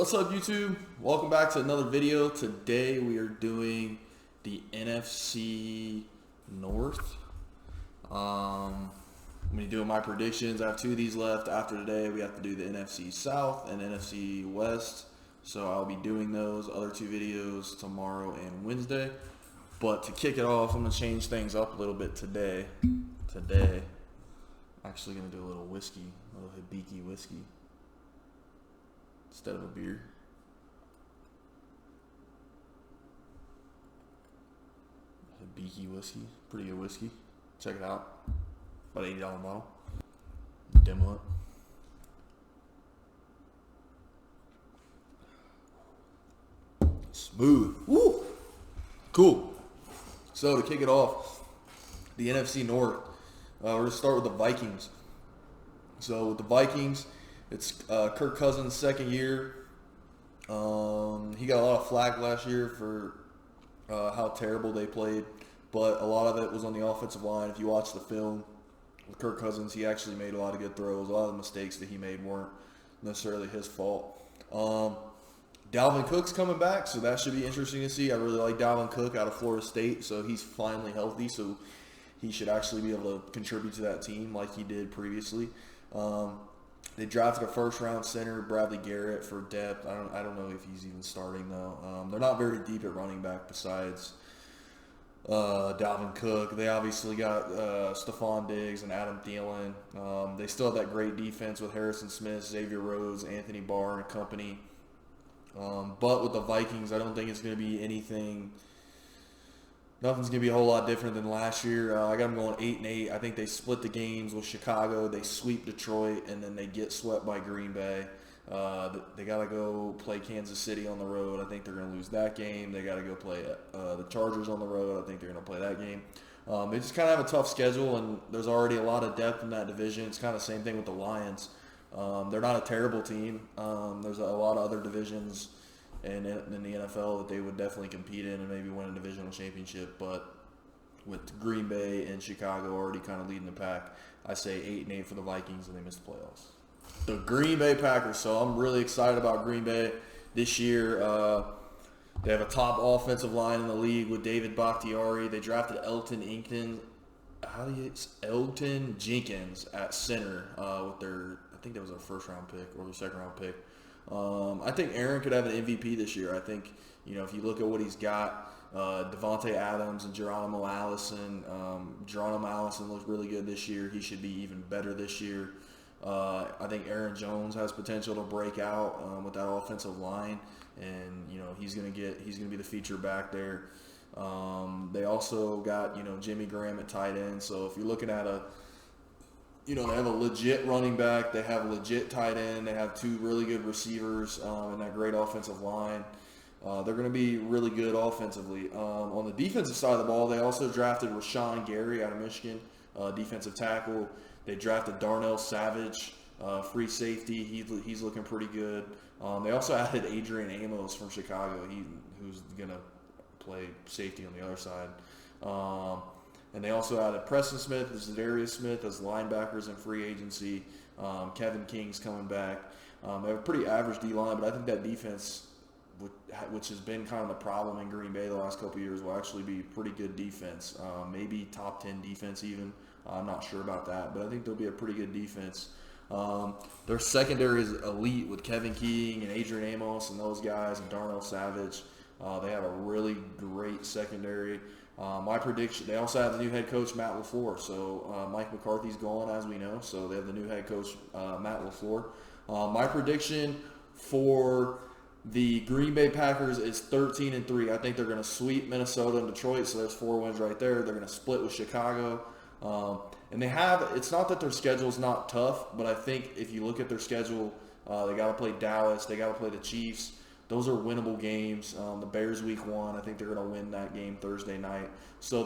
What's up, YouTube? Welcome back to another video. Today we are doing the NFC North. I'm going to be doing my predictions. I have two of these left. After today, we have to do the NFC South and NFC West. So I'll be doing those other two videos tomorrow and Wednesday. But to kick it off, I'm going to change things up a little bit today. I'm actually going to do a little whiskey, a little Hibiki whiskey instead of a beer. Hibiki whiskey, pretty good whiskey. Check it out. About $80 bottle. Demo it. Smooth. Woo! Cool. So to kick it off, the NFC North. We're going to start with the Vikings. So with the Vikings, it's Kirk Cousins' second year. He got a lot of flack last year for how terrible they played, but a lot of it was on the offensive line. If you watch the film with Kirk Cousins, he actually made a lot of good throws. A lot of the mistakes that he made weren't necessarily his fault. Dalvin Cook's coming back, so that should be interesting to see. I really like Dalvin Cook out of Florida State, so he's finally healthy, so he should actually be able to contribute to that team like he did previously. They drafted a first-round center, Bradley Garrett, for depth. I don't know if he's even starting, though. They're not very deep at running back besides Dalvin Cook. They obviously got Stephon Diggs and Adam Thielen. They still have that great defense with Harrison Smith, Xavier Rhodes, Anthony Barr, and company. But with the Vikings, I don't think it's going to be anything. Nothing's going to be a whole lot different than last year. I got them going 8-8. I think they split the games with Chicago. They sweep Detroit, and then they get swept by Green Bay. They got to go play Kansas City on the road. I think they're going to lose that game. They got to go play the Chargers on the road. I think they're going to play that game. They just kind of have a tough schedule, and there's already a lot of depth in that division. It's kind of the same thing with the Lions. They're not a terrible team. There's a lot of other divisions in the NFL that they would definitely compete in and maybe win a divisional championship. But with Green Bay and Chicago already kind of leading the pack, I say 8-8 for the Vikings, and they miss the playoffs. The Green Bay Packers. So I'm really excited about Green Bay this year. They have a top offensive line in the league with David Bakhtiari. They drafted Elgton Jenkins at center with their, I think that was a first-round pick or the second-round pick. I think Aaron could have an MVP this year. I think, if you look at what he's got, Devontae Adams and Geronimo Allison. Geronimo Allison looks really good this year. He should be even better this year. I think Aaron Jones has potential to break out with that offensive line, and he's gonna be the feature back there. They also got Jimmy Graham at tight end. So if you're looking at they have a legit running back. They have a legit tight end. They have two really good receivers and that great offensive line. They're going to be really good offensively. On the defensive side of the ball, they also drafted Rashawn Gary out of Michigan, defensive tackle. They drafted Darnell Savage, free safety. He's looking pretty good. They also added Adrian Amos from Chicago, who's going to play safety on the other side. And they also added Preston Smith and Zadarius Smith as linebackers in free agency. Kevin King's coming back. They have a pretty average D-line, but I think that defense, which has been kind of the problem in Green Bay the last couple of years, will actually be pretty good defense. Maybe top 10 defense even. I'm not sure about that, but I think they'll be a pretty good defense. Their secondary is elite with Kevin King and Adrian Amos and those guys and Darnell Savage. They have a really great secondary. My prediction, they also have the new head coach, Matt LaFleur. So Mike McCarthy's gone, as we know. So they have the new head coach, Matt LaFleur. My prediction for the Green Bay Packers is 13-3. I think they're going to sweep Minnesota and Detroit. So there's 4 wins right there. They're going to split with Chicago. And it's not that their schedule's not tough, but I think if you look at their schedule, they got to play Dallas. They got to play the Chiefs. Those are winnable games. The Bears week 1, I think they're going to win that game Thursday night. So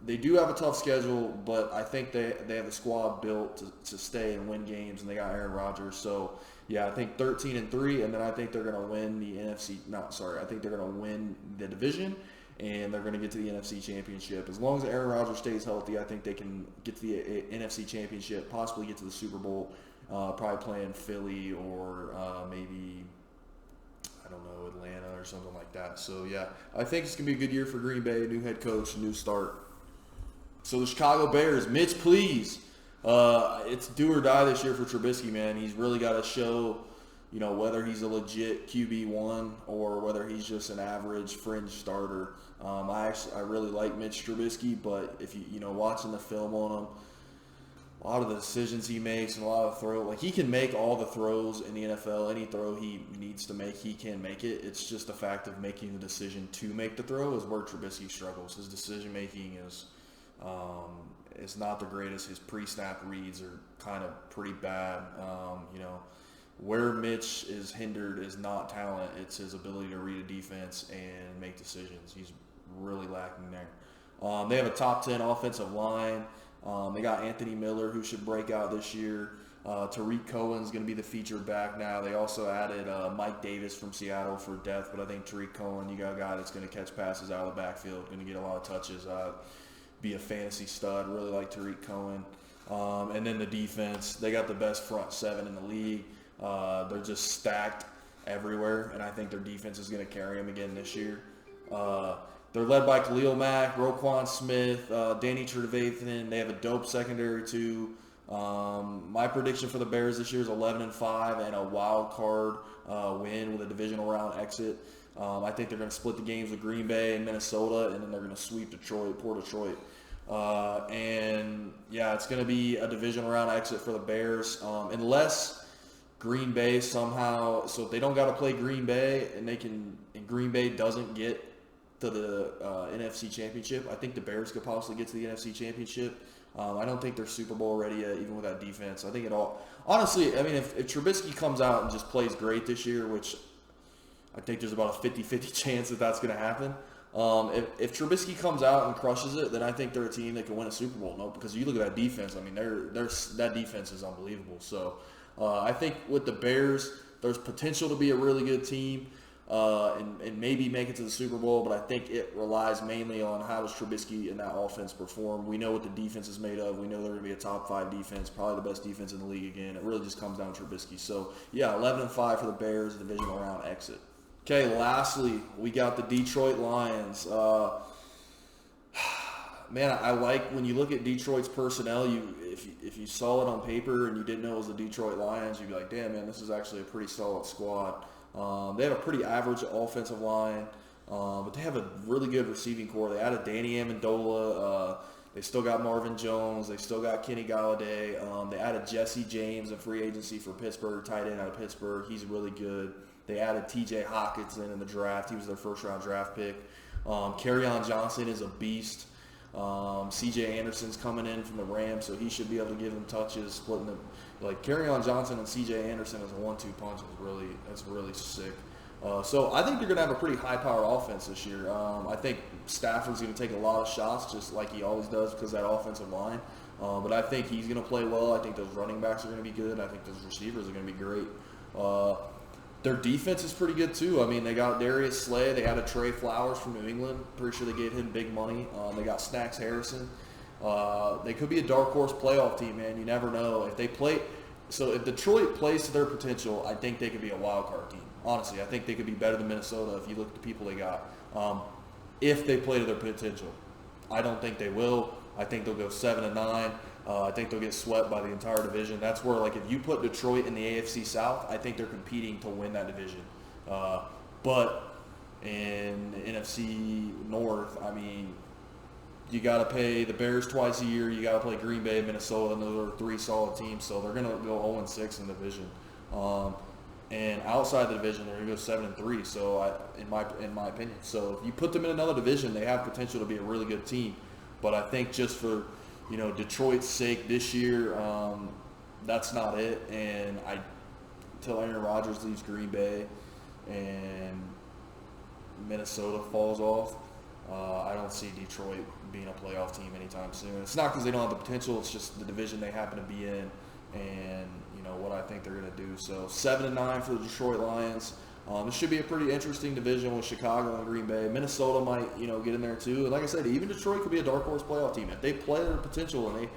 they do have a tough schedule, but I think they have a squad built to stay and win games, and they got Aaron Rodgers. So, yeah, I think 13-3, and then I think they're going to win I think they're going to win the division, and they're going to get to the NFC Championship. As long as Aaron Rodgers stays healthy, I think they can get to the NFC Championship, possibly get to the Super Bowl, probably playing Philly or maybe don't know, Atlanta or something like that. So, yeah, I think it's going to be a good year for Green Bay. New head coach, new start. So, the Chicago Bears, Mitch, please. It's do or die this year for Trubisky, man. He's really got to show, whether he's a legit QB1 or whether he's just an average fringe starter. I really like Mitch Trubisky, but if watching the film on him, a lot of the decisions he makes and a lot of throws, he can make all the throws in the NFL. Any throw he needs to make, he can make it. It's just the fact of making the decision to make the throw is where Trubisky struggles. His decision making is not the greatest. His pre-snap reads are kind of pretty bad. Where Mitch is hindered is not talent. It's his ability to read a defense and make decisions. He's really lacking there. They have a top 10 offensive line. They got Anthony Miller, who should break out this year. Tariq Cohen's going to be the featured back now. They also added Mike Davis from Seattle for depth, but I think Tariq Cohen, you got a guy that's going to catch passes out of the backfield, going to get a lot of touches, be a fantasy stud. Really like Tariq Cohen. And then the defense, they got the best front seven in the league. They're just stacked everywhere, and I think their defense is going to carry them again this year. They're led by Khalil Mack, Roquan Smith, Danny Trevathan. They have a dope secondary too. My prediction for the Bears this year is 11-5 and a wild card win with a divisional round exit. I think they're going to split the games with Green Bay and Minnesota, and then they're going to sweep poor Detroit. And yeah, it's going to be a divisional round exit for the Bears, unless Green Bay somehow. So if they don't got to play Green Bay, and Green Bay doesn't get to the NFC Championship, I think the Bears could possibly get to the NFC Championship. I don't think they're Super Bowl ready yet, even with that defense. I think it all. Honestly, I mean, if Trubisky comes out and just plays great this year, which I think there's about a 50-50 chance that that's going to happen. If Trubisky comes out and crushes it, then I think they're a team that can win a Super Bowl. No, because you look at that defense. I mean, that defense is unbelievable. So I think with the Bears, there's potential to be a really good team and maybe make it to the Super Bowl. But I think it relies mainly on how does Trubisky and that offense perform. We know what the defense is made of. We know they're going to be a top 5 defense, probably the best defense in the league again. It really just comes down to Trubisky. So yeah, 11-5 for the Bears, divisional round exit. Okay, lastly, we got the Detroit Lions. Man, I like when you look at Detroit's personnel. If you saw it on paper and you didn't know it was the Detroit Lions, you'd be like, damn, man, this is actually a pretty solid squad. They have a pretty average offensive line, but they have a really good receiving core. They added Danny Amendola. They still got Marvin Jones. They still got Kenny Galladay. They added Jesse James in free agency for Pittsburgh, tight end out of Pittsburgh. He's really good. They added T.J. Hockenson in the draft. He was their first-round draft pick. Kerryon Johnson is a beast. C.J. Anderson's coming in from the Rams, so he should be able to give them touches, splitting them. Like Kerryon Johnson and C.J. Anderson as a 1-2 punch is really sick. So I think they're going to have a pretty high-powered offense this year. I think Stafford's going to take a lot of shots, just like he always does, because of that offensive line. But I think he's going to play well. I think those running backs are going to be good. I think those receivers are going to be great. Their defense is pretty good, too. I mean, they got Darius Slay. They added Trey Flowers from New England. Pretty sure they gave him big money. They got Snacks Harrison. They could be a dark horse playoff team, man. You never know. If Detroit plays to their potential, I think they could be a wild card team. Honestly, I think they could be better than Minnesota if you look at the people they got. If they play to their potential. I don't think they will. I think they'll go 7-9. I think they'll get swept by the entire division. That's where, like, if you put Detroit in the AFC South, I think they're competing to win that division. But in the NFC North, I mean, you got to pay the Bears twice a year. You got to play Green Bay and Minnesota, and those are 3 solid teams. So they're going to go 0-6 in the division. And outside the division, they're going to go 7-3. So in my opinion, so if you put them in another division, they have potential to be a really good team. But I think just for Detroit's sake this year, that's not it. And until Aaron Rodgers leaves Green Bay and Minnesota falls off, I don't see Detroit being a playoff team anytime soon. It's not because they don't have the potential. It's just the division they happen to be in and, what I think they're going to do. So 7-9 for the Detroit Lions. This should be a pretty interesting division with Chicago and Green Bay. Minnesota might, get in there too. And like I said, even Detroit could be a dark horse playoff team if they play their potential and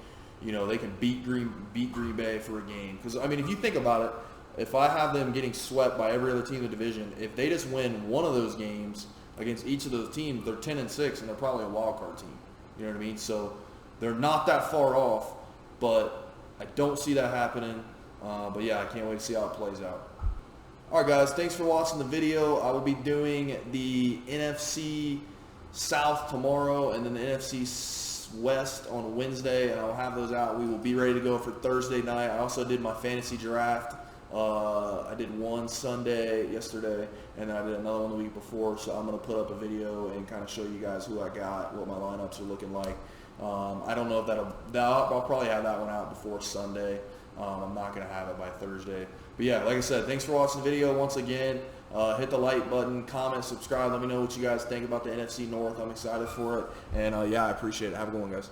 they can beat Green Bay for a game. Because I mean, if you think about it, if I have them getting swept by every other team in the division, if they just win one of those games against each of those teams, they're 10-6, and they're probably a wild card team. You know what I mean? So they're not that far off, but I don't see that happening. But yeah, I can't wait to see how it plays out. All right, guys, thanks for watching the video. I will be doing the NFC South tomorrow and then the NFC West on Wednesday, and I'll have those out. We will be ready to go for Thursday night. I also did my fantasy draft. I did one Sunday yesterday, and then I did another one the week before, so I'm going to put up a video and kind of show you guys who I got, what my lineups are looking like. I don't know if I'll probably have that one out before Sunday. I'm not going to have it by Thursday. But yeah, like I said, thanks for watching the video once again. Hit the like button, comment, subscribe. Let me know what you guys think about the NFC North. I'm excited for it. And yeah, I appreciate it. Have a good one, guys.